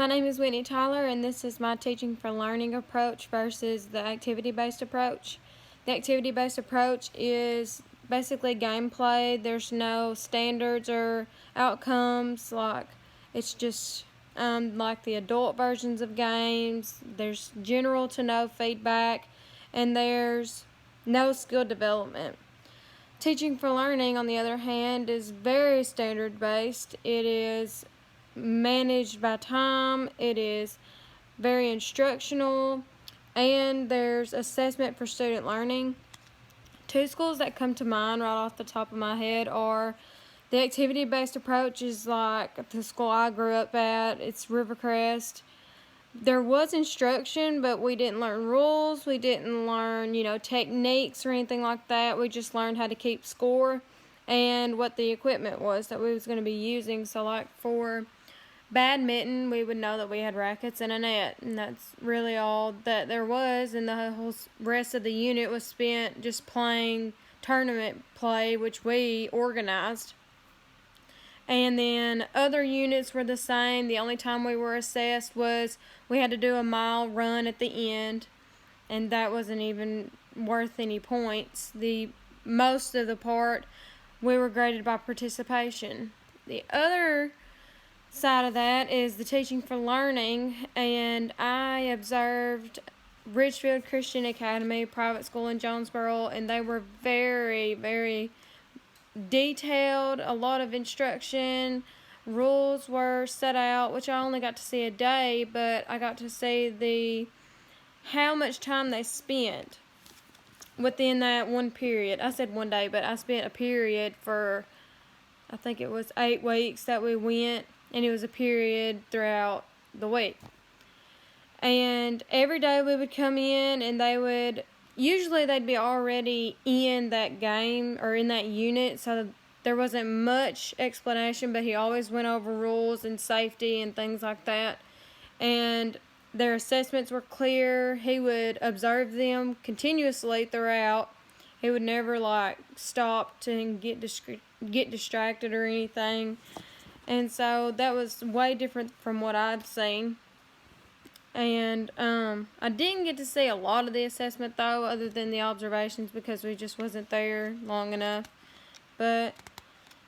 My name is Whitney Tyler, and this is my teaching for learning approach versus the activity-based approach. The activity-based approach is basically gameplay. There's no standards or outcomes. It's just like the adult versions of games. There's general to no feedback, and there's no skill development. Teaching for learning, on the other hand, is very standard-based. It is managed by time, it is very instructional, and there's assessment for student learning. Two schools that come to mind right off the top of my head are the activity-based approach is like the school I grew up at. It's Rivercrest. There was instruction, but we didn't learn rules. We didn't learn, techniques or anything like that. We just learned how to keep score and what the equipment was that we was going to be using. So like for badminton, we would know that we had rackets and a net, and that's really all that there was, and the whole rest of the unit was spent just playing tournament play, which we organized. And then other units were the same. The only time we were assessed was we had to do a mile run at the end, and that wasn't even worth any points. The most of the part, we were graded by participation. The other side of that is the teaching for learning, and I observed Ridgefield Christian Academy private school in Jonesboro, and they were very, very detailed. A lot of instruction, rules were set out, which I only got to see a day, but I got to see how much time they spent within that one period. I said one day, but I spent a period for, I think it was 8 weeks that we went, and it was a period throughout the week. And every day we would come in, and usually they'd be already in that game or in that unit, so there wasn't much explanation, but he always went over rules and safety and things like that. And their assessments were clear. He would observe them continuously throughout. He would never stop to get distracted or anything. And so that was way different from what I'd seen. And I didn't get to see a lot of the assessment, though, other than the observations, because we just wasn't there long enough. But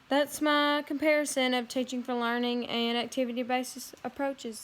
that's my comparison of teaching for learning and activity-based approaches.